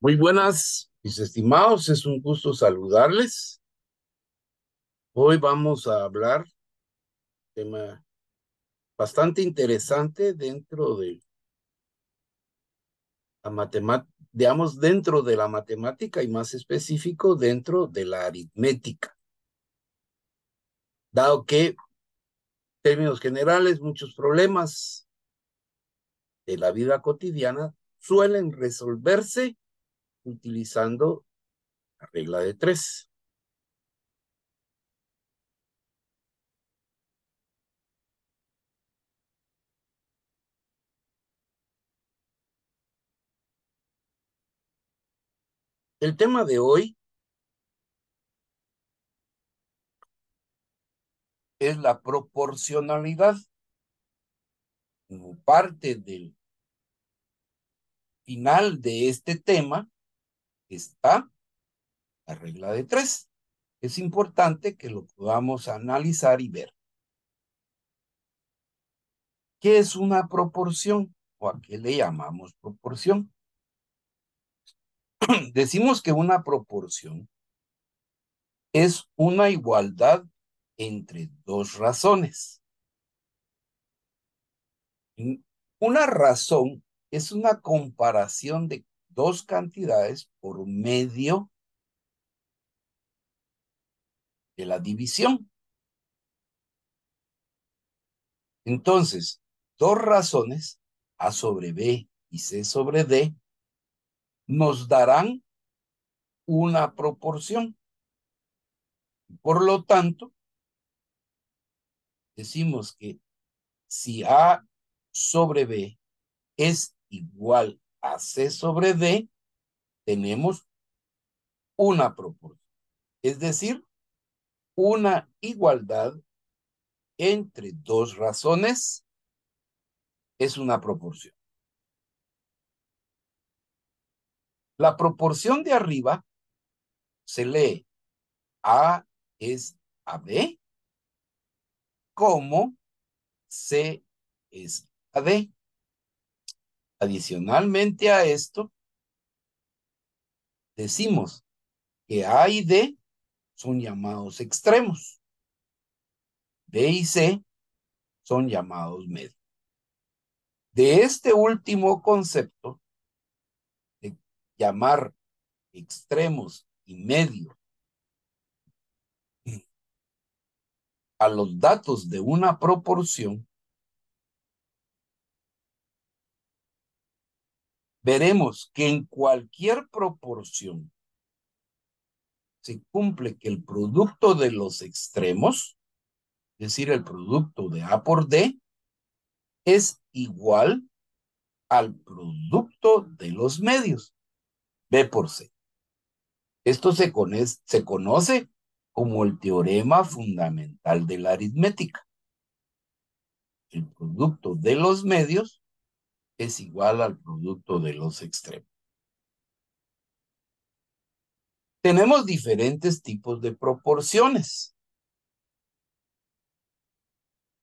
Muy buenas, mis estimados, es un gusto saludarles. Hoy vamos a hablar de un tema bastante interesante dentro de la matemática, digamos, dentro de la matemática y más específico dentro de la aritmética, dado que, en términos generales, muchos problemas de la vida cotidiana suelen resolverse utilizando la regla de tres. El tema de hoy es la proporcionalidad. Como parte del final de este tema está la regla de tres. Es importante que lo podamos analizar y ver. ¿Qué es una proporción? ¿O a qué le llamamos proporción? Decimos que una proporción es una igualdad entre dos razones. Una razón es una comparación de dos cantidades por medio de la división. Entonces, dos razones, A sobre B y C sobre D, nos darán una proporción. Por lo tanto, decimos que si A sobre B es igual a C sobre D, tenemos una proporción. Es decir, una igualdad entre dos razones es una proporción. La proporción de arriba se lee A es a B como C es a D. Adicionalmente a esto, decimos que A y D son llamados extremos. B y C son llamados medios. De este último concepto, de llamar extremos y medios a los datos de una proporción, veremos que en cualquier proporción se cumple que el producto de los extremos, es decir, el producto de A por D, es igual al producto de los medios, B por C. Esto se conoce como el teorema fundamental de la aritmética. El producto de los medios es igual al producto de los extremos. Tenemos diferentes tipos de proporciones.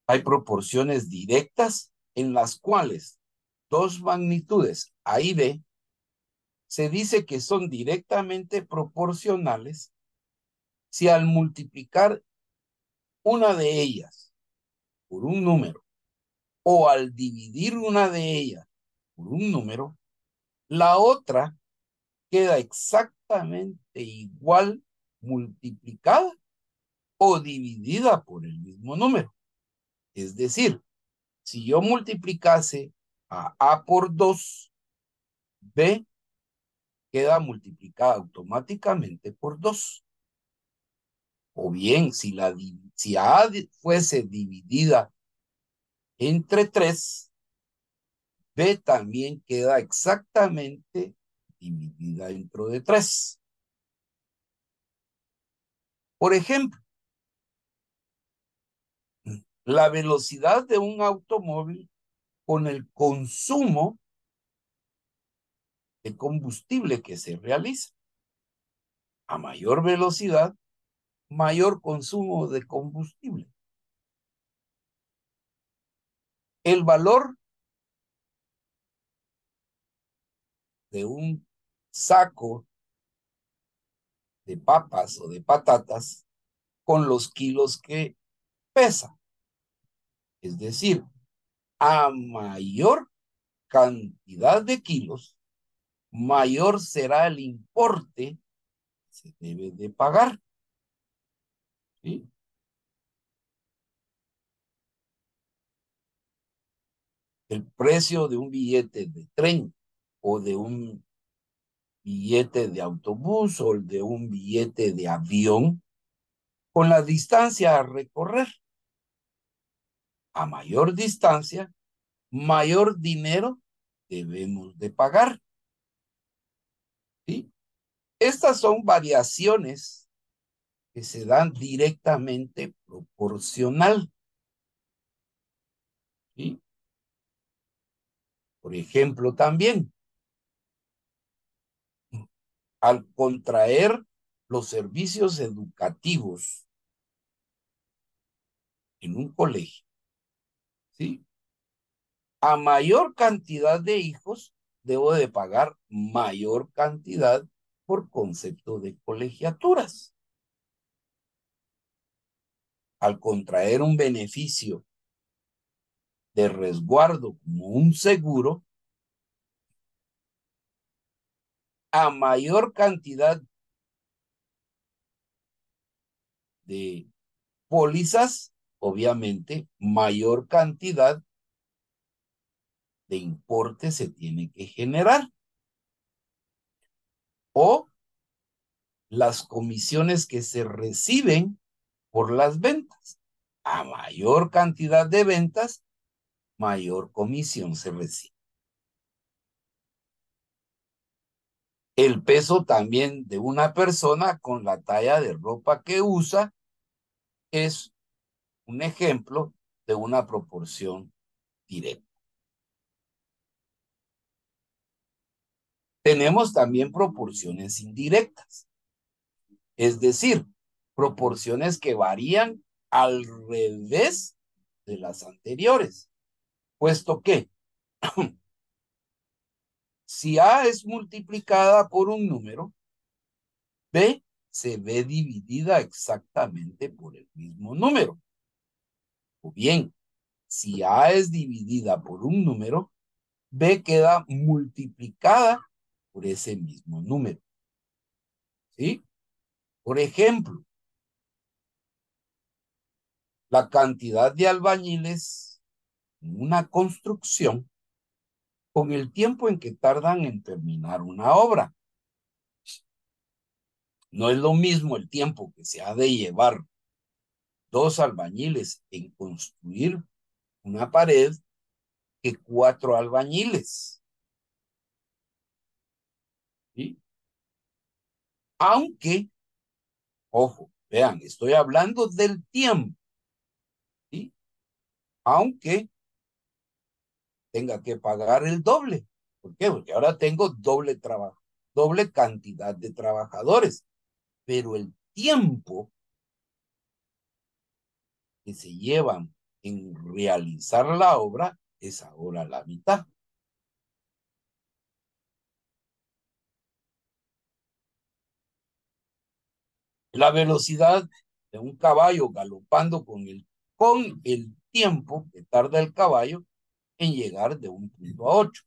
Hay proporciones directas en las cuales dos magnitudes A y B se dice que son directamente proporcionales si al multiplicar una de ellas por un número o al dividir una de ellas por un número, la otra queda exactamente igual multiplicada o dividida por el mismo número. Es decir, si yo multiplicase a por 2, B queda multiplicada automáticamente por 2. O bien, si A fuese dividida entre 3, B también queda exactamente dividida dentro de 3. Por ejemplo, la velocidad de un automóvil con el consumo de combustible que se realiza. A mayor velocidad, mayor consumo de combustible. El valor de un saco de papas o de patatas con los kilos que pesa. Es decir, a mayor cantidad de kilos, mayor será el importe que se debe de pagar. ¿Sí? El precio de un billete de tren o de un billete de autobús o de un billete de avión con la distancia a recorrer. A mayor distancia, mayor dinero debemos de pagar. ¿Sí? Estas son variaciones que se dan directamente proporcional. ¿Sí? Por ejemplo, también, al contraer los servicios educativos en un colegio, ¿sí? A mayor cantidad de hijos, debo de pagar mayor cantidad por concepto de colegiaturas. Al contraer un beneficio de resguardo como un seguro, a mayor cantidad de pólizas, obviamente, mayor cantidad de importe se tiene que generar. O las comisiones que se reciben por las ventas. A mayor cantidad de ventas, mayor comisión se recibe. El peso también de una persona con la talla de ropa que usa es un ejemplo de una proporción directa. Tenemos también proporciones indirectas, es decir, proporciones que varían al revés de las anteriores, puesto que si A es multiplicada por un número, B se ve dividida exactamente por el mismo número. O bien, si A es dividida por un número, B queda multiplicada por ese mismo número. ¿Sí? Por ejemplo, la cantidad de albañiles en una construcción con el tiempo en que tardan en terminar una obra. No es lo mismo el tiempo que se ha de llevar dos albañiles en construir una pared que 4 albañiles. ¿Sí? Aunque, ojo, vean, estoy hablando del tiempo. ¿Sí? Aunque tenga que pagar el doble. ¿Por qué? Porque ahora tengo doble trabajo, doble cantidad de trabajadores, pero el tiempo que se llevan en realizar la obra es ahora la mitad. La velocidad de un caballo galopando con el tiempo que tarda el caballo en llegar de un punto a otro.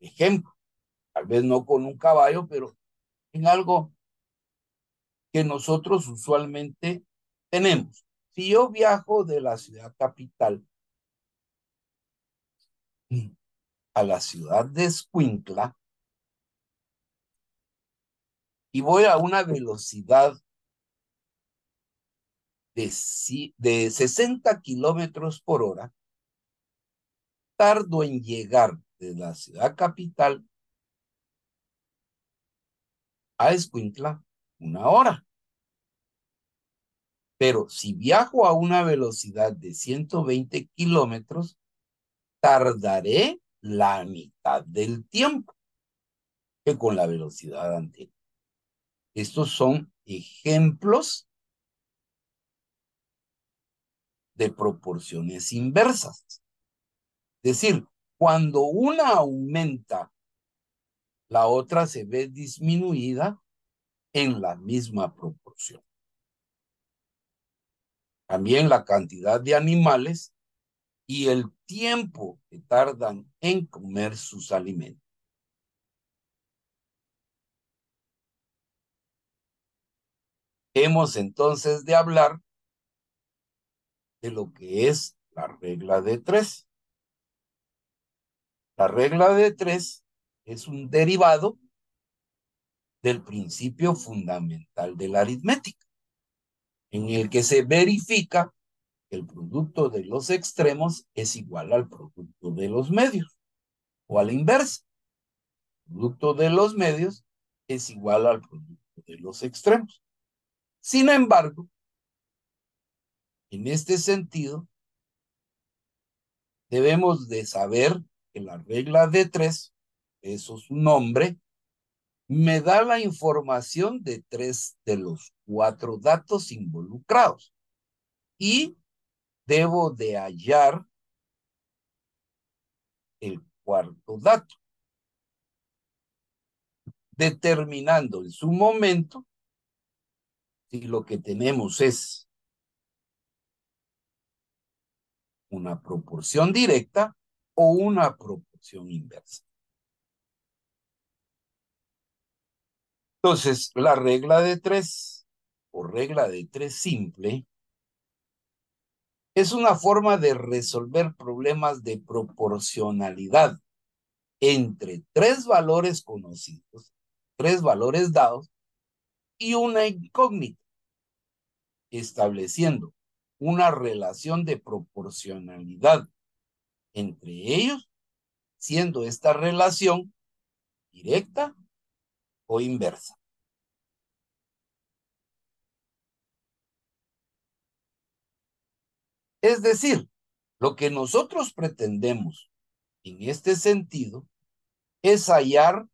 Ejemplo, tal vez no con un caballo, pero en algo que nosotros usualmente tenemos. Si yo viajo de la ciudad capital a la ciudad de Escuintla y voy a una velocidad de 60 kilómetros por hora, tardo en llegar de la ciudad capital a Escuintla 1 hora. Pero si viajo a una velocidad de 120 kilómetros, tardaré la mitad del tiempo que con la velocidad anterior. Estos son ejemplos de proporciones inversas. Es decir, cuando una aumenta la otra se ve disminuida en la misma proporción. También la cantidad de animales y el tiempo que tardan en comer sus alimentos. Hemos entonces de hablar de lo que es la regla de 3. La regla de 3 es un derivado del principio fundamental de la aritmética, en el que se verifica que el producto de los extremos es igual al producto de los medios, o a la inversa. El producto de los medios es igual al producto de los extremos. Sin embargo, en este sentido, debemos de saber que la regla de 3, eso es su nombre, me da la información de 3 de los 4 datos involucrados y debo de hallar el cuarto dato, determinando en su momento si lo que tenemos es una proporción directa o una proporción inversa. Entonces, la regla de 3 o regla de 3 simple es una forma de resolver problemas de proporcionalidad entre 3 valores conocidos, 3 valores dados y una incógnita, estableciendo una relación de proporcionalidad entre ellos, siendo esta relación directa o inversa. Es decir, lo que nosotros pretendemos en este sentido es hallar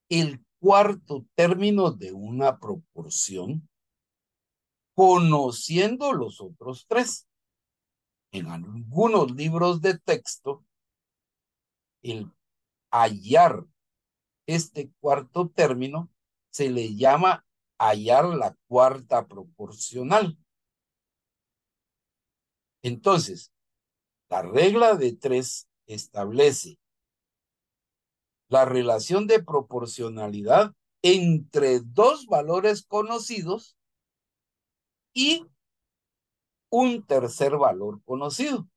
el cuarto término de una proporción conociendo los otros 3. En algunos libros de texto, el hallar este cuarto término se le llama hallar la cuarta proporcional. Entonces, la regla de 3 establece la relación de proporcionalidad entre 2 valores conocidos y un tercer valor conocido,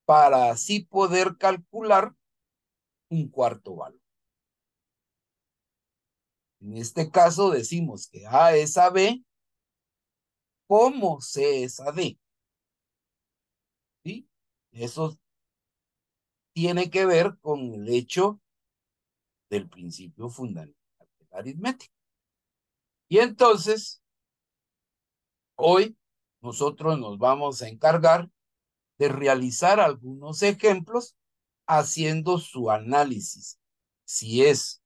para así poder calcular un cuarto valor. En este caso decimos que A es a B como C es a D. ¿Sí? Eso tiene que ver con el hecho del principio fundamental de la aritmética. Y entonces, hoy nosotros nos vamos a encargar de realizar algunos ejemplos haciendo su análisis. Si es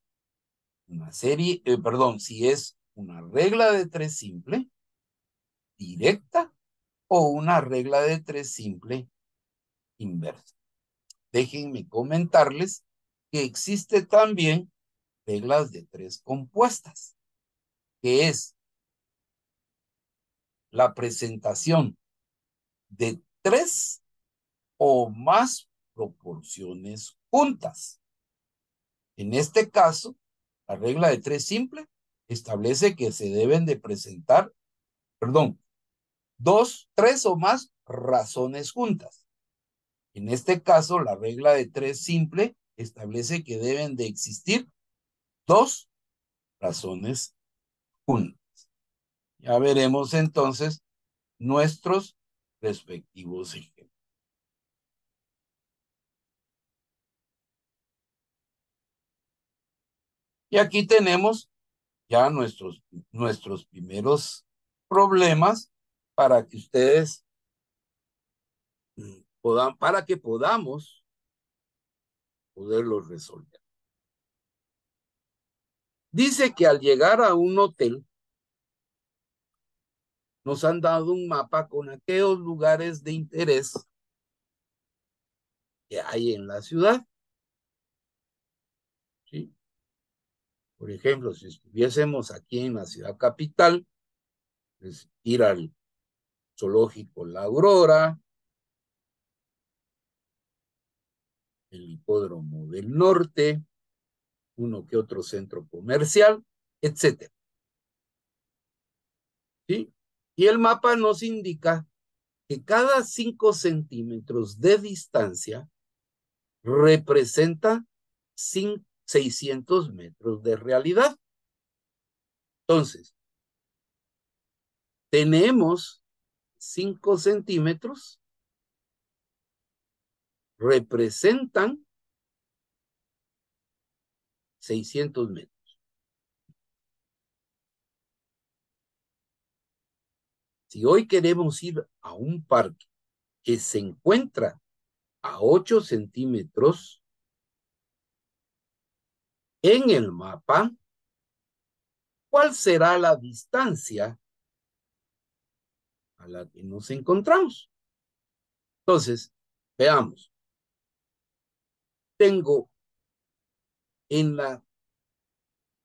una serie, si es una regla de 3 simple, directa, o una regla de 3 simple, inversa. Déjenme comentarles que existe también reglas de 3 compuestas, que es la presentación de 3 o más proporciones juntas. En este caso, la regla de 3 simple establece que se deben de presentar, 3 o más razones juntas. En este caso, la regla de 3 simple establece que deben de existir 2 razones juntas. Ya veremos entonces nuestros respectivos ejemplos. Y aquí tenemos ya nuestros primeros problemas para que ustedes para que podamos poderlos resolver. Dice que al llegar a un hotel, nos han dado un mapa con aquellos lugares de interés que hay en la ciudad. ¿Sí? Por ejemplo, si estuviésemos aquí en la ciudad capital, pues ir al zoológico La Aurora, el hipódromo del norte, uno que otro centro comercial, etcétera. ¿Sí? Y el mapa nos indica que cada 5 centímetros de distancia representa 600 metros de realidad. Entonces, tenemos 5 centímetros, representan 600 metros. Si hoy queremos ir a un parque que se encuentra a 8 centímetros en el mapa, ¿cuál será la distancia a la que nos encontramos? Entonces, veamos. Tengo en la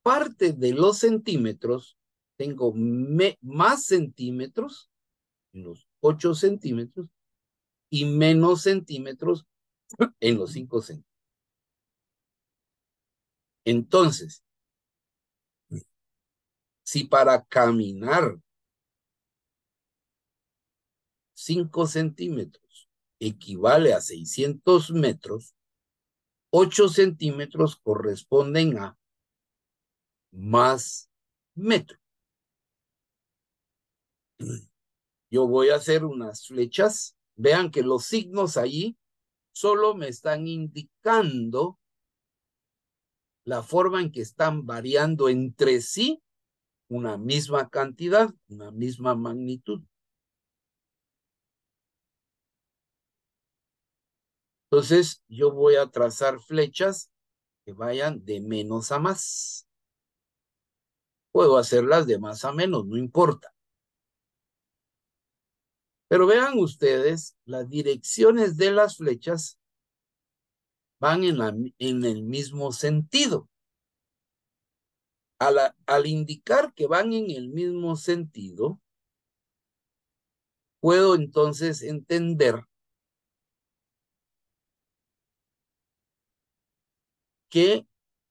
parte de los centímetros, tengo más centímetros, en los 8 centímetros, y menos centímetros en los 5 centímetros. Entonces, si para caminar 5 centímetros equivale a 600 metros, 8 centímetros corresponden a más metros. Yo voy a hacer unas flechas. Vean que los signos allí solo me están indicando la forma en que están variando entre sí una misma cantidad, una misma magnitud. Entonces, yo voy a trazar flechas que vayan de menos a más. Puedo hacerlas de más a menos, no importa. Pero vean ustedes, las direcciones de las flechas van en el mismo sentido. Al indicar que van en el mismo sentido, puedo entonces entender que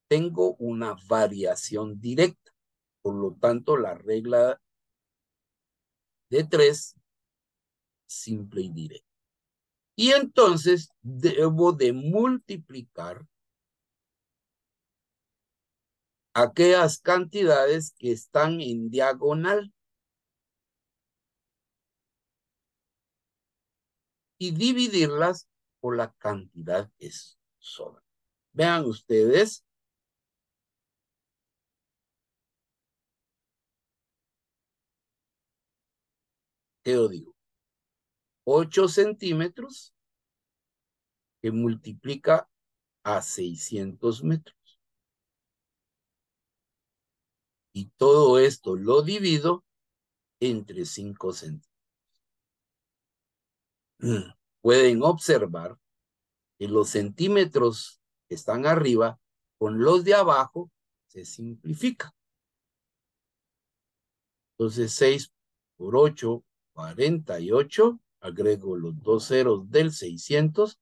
tengo una variación directa. Por lo tanto, la regla de 3, simple y directa. Y entonces debo de multiplicar aquellas cantidades que están en diagonal y dividirlas por la cantidad que sobra. Vean ustedes. ¿Qué yo digo? 8 centímetros que multiplica a 600 metros. Y todo esto lo divido entre 5 centímetros. Pueden observar que los centímetros que están arriba con los de abajo se simplifica. Entonces 6 por 8, 48. Agrego los 2 ceros del 600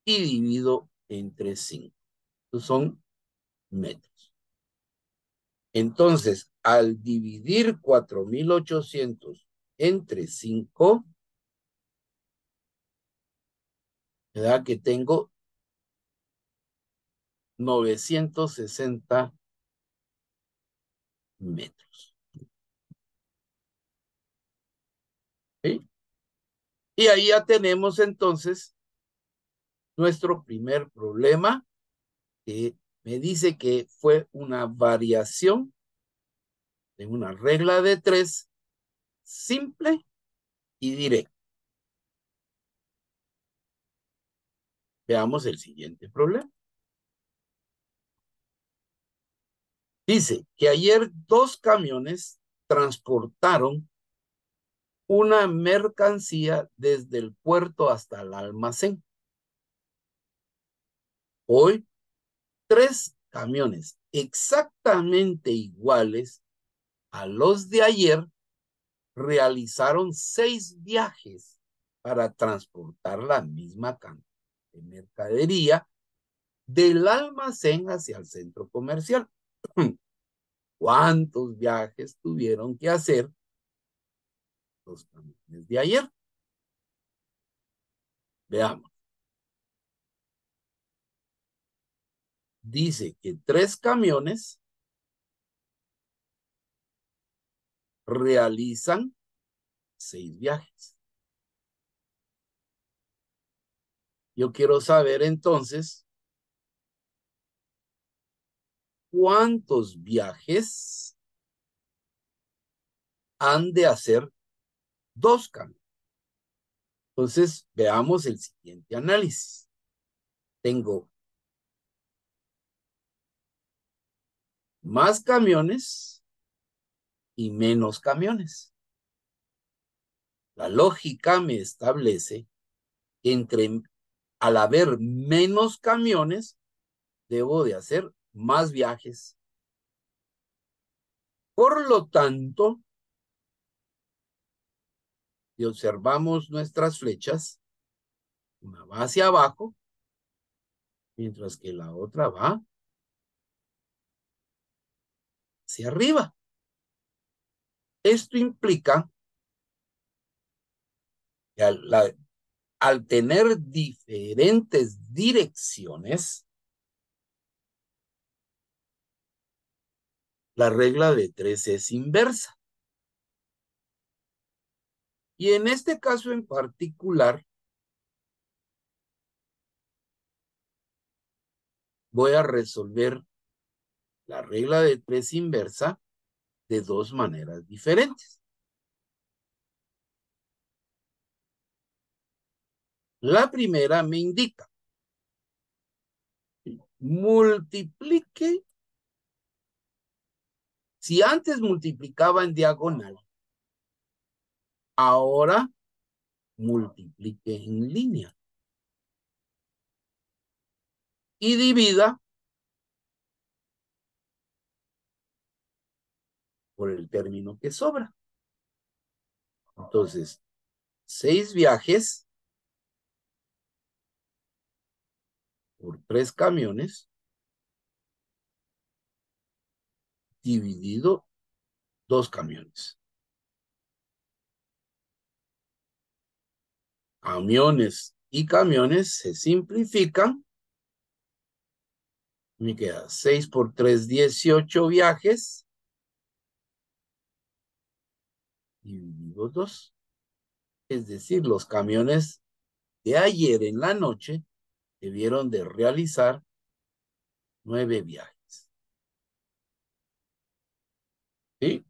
y divido entre 5. Estos son metros. Entonces, al dividir 4.800 entre 5, me da que tengo 960 metros. ¿Sí? Y ahí ya tenemos entonces nuestro primer problema, que me dice que fue una variación de una regla de 3 simple y directa. Veamos el siguiente problema. Dice que ayer 2 camiones transportaron una mercancía desde el puerto hasta el almacén. Hoy, 3 camiones exactamente iguales a los de ayer realizaron 6 viajes para transportar la misma cantidad de mercadería del almacén hacia el centro comercial. ¿Cuántos viajes tuvieron que hacer los camiones de ayer? Veamos. Dice que 3 camiones realizan 6 viajes. Yo quiero saber entonces cuántos viajes han de hacer 2 camiones. Entonces, veamos el siguiente análisis. Tengo más camiones y menos camiones. La lógica me establece que al haber menos camiones, debo de hacer más viajes. Por lo tanto, si observamos nuestras flechas, una va hacia abajo, mientras que la otra va hacia arriba. Esto implica que al tener diferentes direcciones, la regla de 3 es inversa. Y en este caso en particular, voy a resolver la regla de 3 inversa de 2 maneras diferentes. La primera me indica, multiplique, si antes multiplicaba en diagonal, ahora multiplique en línea. Y divida por el término que sobra. Entonces, 6 viajes por 3 camiones dividido 2 camiones. Camiones y camiones se simplifican. Me queda 6 por 3, 18 viajes. Dividido 2. Es decir, los camiones de ayer en la noche debieron de realizar 9 viajes. ¿Sí?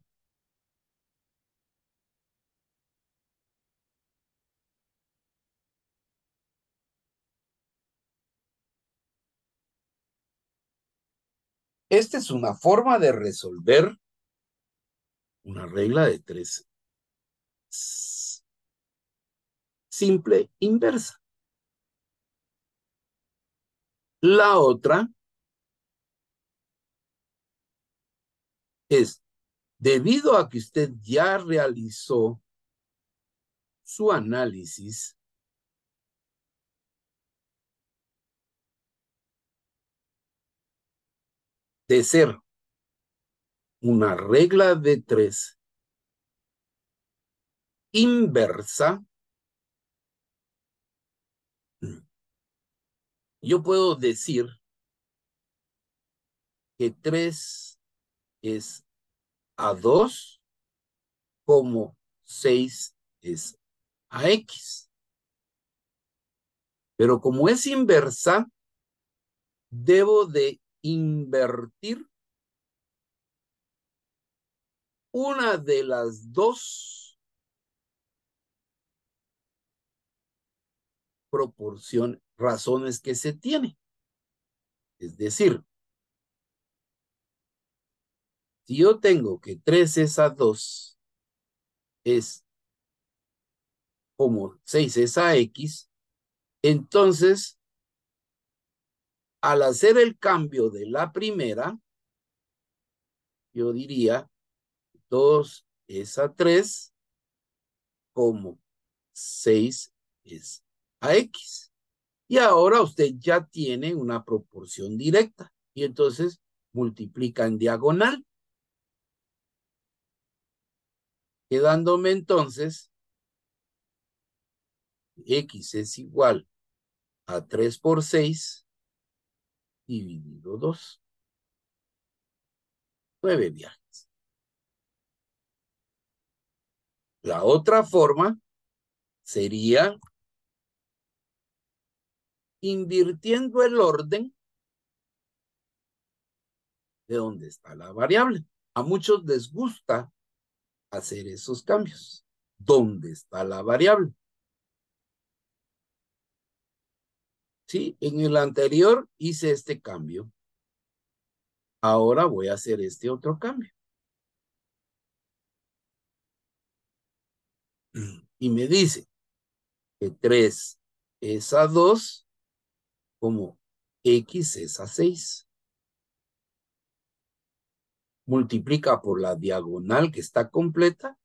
Esta es una forma de resolver una regla de 3 simple inversa. La otra es, debido a que usted ya realizó su análisis, de ser una regla de 3 inversa, yo puedo decir que 3 es a 2 como 6 es a X. Pero como es inversa, debo de invertir una de las 2 razones que se tiene. Es decir, si yo tengo que 3 es a 2 es como 6 es a X, entonces Al hacer el cambio de la primera, yo diría 2 es a 3 como 6 es a X. Y ahora usted ya tiene una proporción directa. Y entonces multiplica en diagonal, quedándome entonces X es igual a 3 por 6 dividido 2. 9 viajes. La otra forma sería invirtiendo el orden de donde está la variable. A muchos les gusta hacer esos cambios. ¿Dónde está la variable? Sí, en el anterior hice este cambio. Ahora voy a hacer este otro cambio. Y me dice que 3 es a 2 como X es a 6. Multiplica por la diagonal que está completa.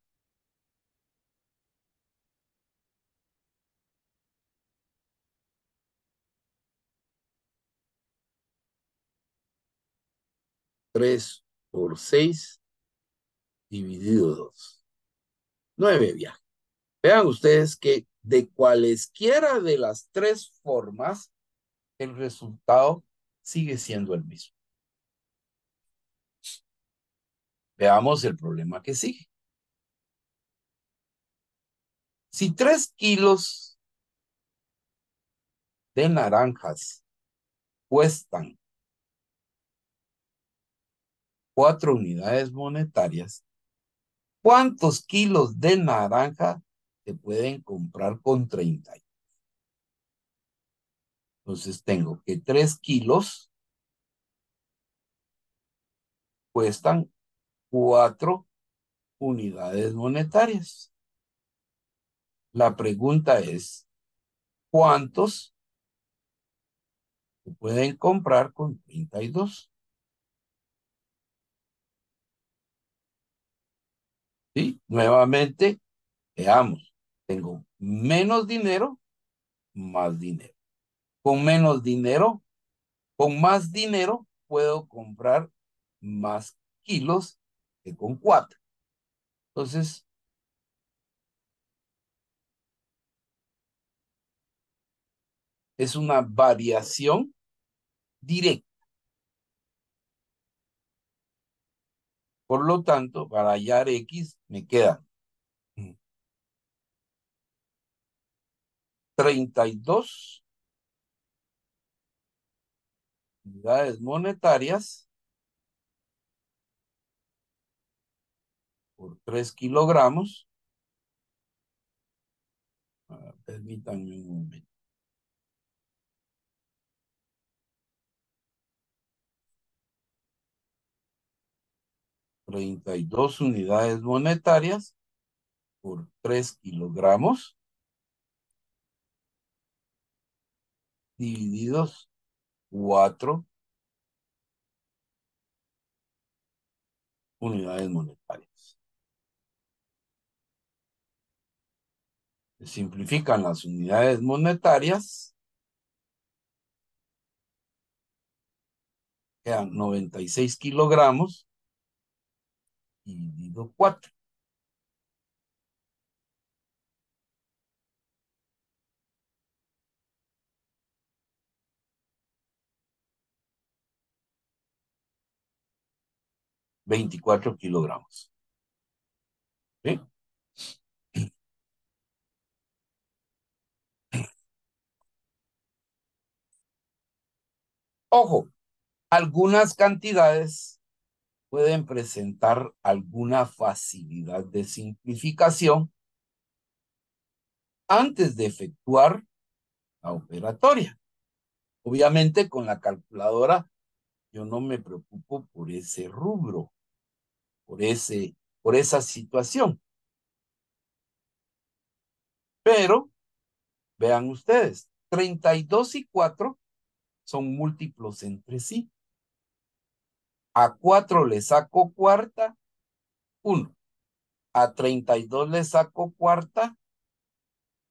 Tres por 6 dividido 2. 9 viajes. Vean ustedes que de cualesquiera de las tres formas, el resultado sigue siendo el mismo. Veamos el problema que sigue. Si 3 kilos de naranjas cuestan 4 unidades monetarias, ¿cuántos kilos de naranja se pueden comprar con 30? Entonces tengo que 3 kilos cuestan 4 unidades monetarias. La pregunta es, ¿cuántos se pueden comprar con 32? ¿Sí? Nuevamente, veamos. Tengo menos dinero, más dinero. Con menos dinero, con más dinero, puedo comprar más kilos que con 4. Entonces, es una variación directa. Por lo tanto, para hallar X, me quedan 32 unidades monetarias por 3 kilogramos. Permítanme un momento. 32 unidades monetarias por 3 kilogramos divididos 4 unidades monetarias. Se simplifican las unidades monetarias. Quedan 96 kilogramos dividido 4. 24 kilogramos. ¿Sí? Ojo, algunas cantidades pueden presentar alguna facilidad de simplificación antes de efectuar la operatoria. Obviamente con la calculadora yo no me preocupo por ese rubro, por esa situación. Pero vean ustedes, 32 y 4 son múltiplos entre sí. A 4 le saco cuarta, 1. A 32 le saco cuarta,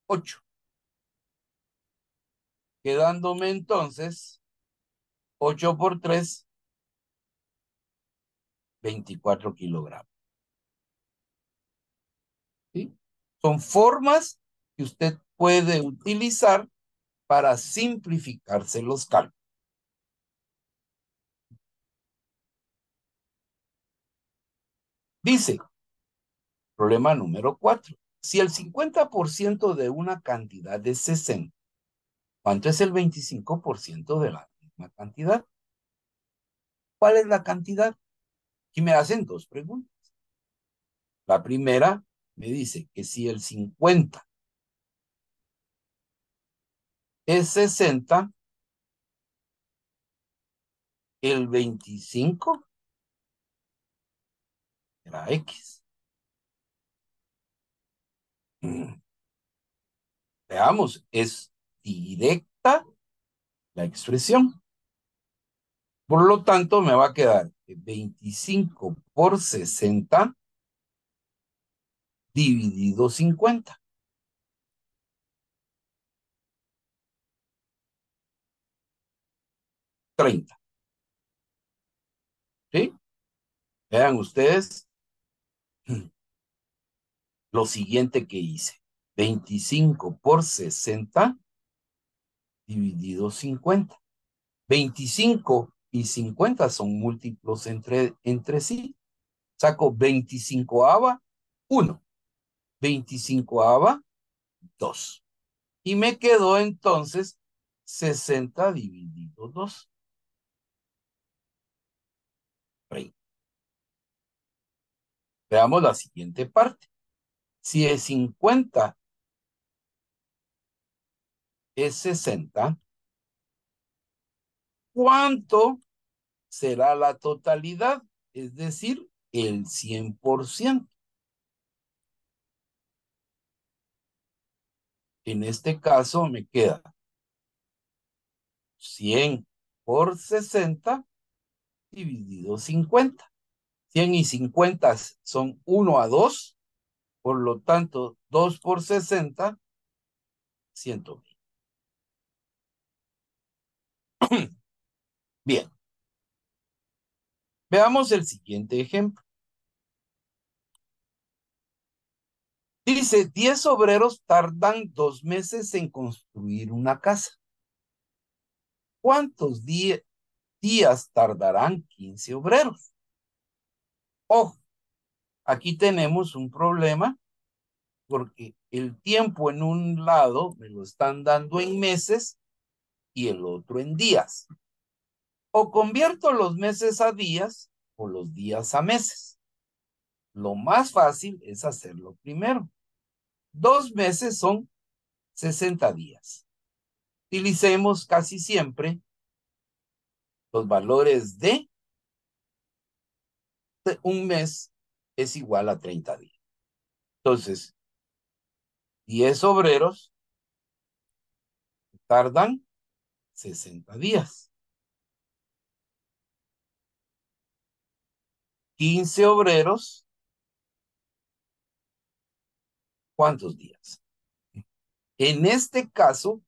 8. Quedándome entonces 8 por 3, 24 kilogramos. ¿Sí? Son formas que usted puede utilizar para simplificarse los cálculos. Dice, problema número 4. Si el 50% de una cantidad es 60, ¿cuánto es el 25% de la misma cantidad? ¿Cuál es la cantidad? Y me hacen dos preguntas. La primera me dice que si el 50 es 60, el 25 era X. Veamos, es directa la expresión. Por lo tanto, me va a quedar 25 por 60 dividido 50. 30. ¿Sí? Vean ustedes lo siguiente que hice. 25 por 60 dividido 50. 25 y 50 son múltiplos entre sí. Saco 25ava, 1. 25ava, 2. Y me quedó entonces 60 dividido 2. 30. Veamos la siguiente parte. Si el 50 es 60, ¿cuánto será la totalidad? Es decir, el 100%. En este caso me queda 100 por 60 dividido 50. 100 y 50 son 1 a 2, por lo tanto, 2 por 60, 120. Bien, veamos el siguiente ejemplo. Dice, 10 obreros tardan 2 meses en construir una casa. ¿Cuántos días tardarán 15 obreros? Ojo, aquí tenemos un problema porque el tiempo en un lado me lo están dando en meses y el otro en días. O convierto los meses a días o los días a meses. Lo más fácil es hacerlo primero. 2 meses son 60 días. Utilicemos casi siempre los valores de un mes es igual a 30 días. Entonces, 10 obreros tardan 60 días. 15 obreros, ¿cuántos días? En este caso,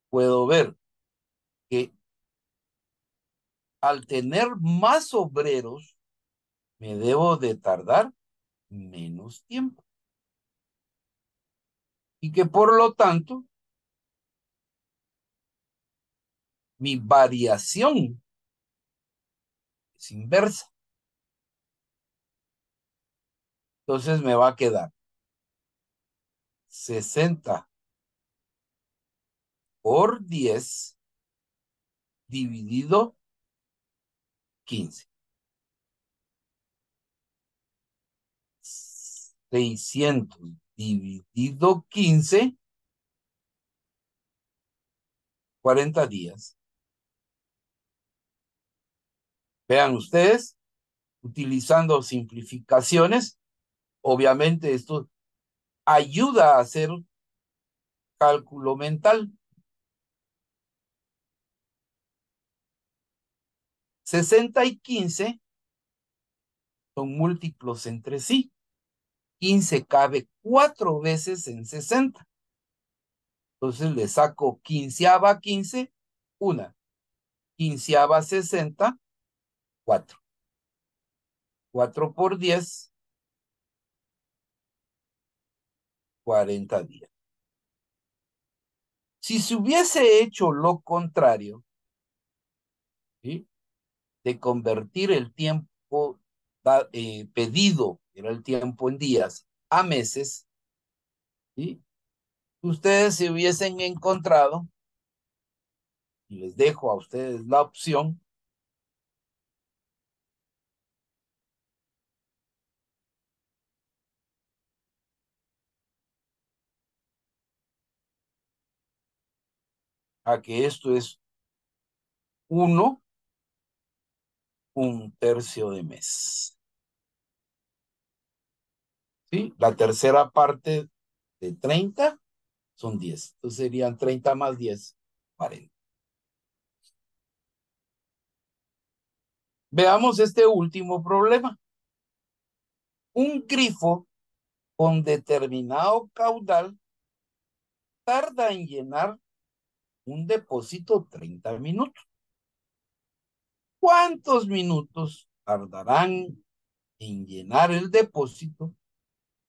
puedo ver que al tener más obreros, me debo de tardar menos tiempo. Y que por lo tanto, mi variación es inversa. Entonces me va a quedar 60 por 10 dividido 15. 600 dividido 15, 40 días. Vean ustedes, utilizando simplificaciones, obviamente esto ayuda a hacer cálculo mental. 60 y 15 son múltiplos entre sí. 15 cabe 4 veces en 60. Entonces le saco quinceava 15, una. Quinceava 60, 4. 4 por 10, 40 días. Si se hubiese hecho lo contrario, ¿sí?, de convertir el tiempo pedido, que era el tiempo en días, a meses, ¿sí?, ustedes se hubiesen encontrado, y les dejo a ustedes la opción, a que esto es 1, un tercio de mes. ¿Sí? La tercera parte de 30 son 10. Entonces serían 30 más 10, 40. Veamos este último problema. Un grifo con determinado caudal tarda en llenar un depósito 30 minutos. ¿Cuántos minutos tardarán en llenar el depósito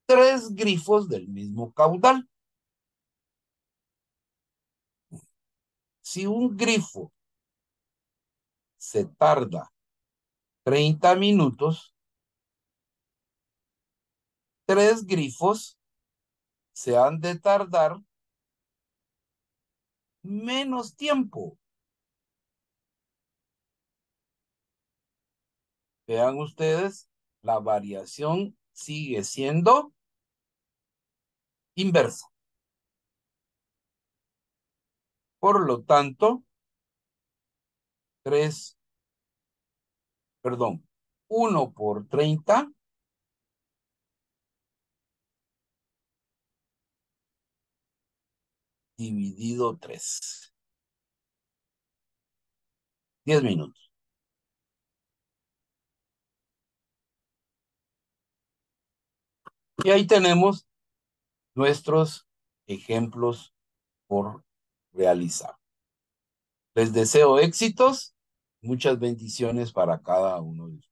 3 grifos del mismo caudal? Si un grifo se tarda 30 minutos, 3 grifos se han de tardar menos tiempo. Vean ustedes, la variación sigue siendo inversa. Por lo tanto, 1 por 30 dividido 3. 10 minutos. Y ahí tenemos nuestros ejemplos por realizar. Les deseo éxitos, muchas bendiciones para cada uno de ustedes.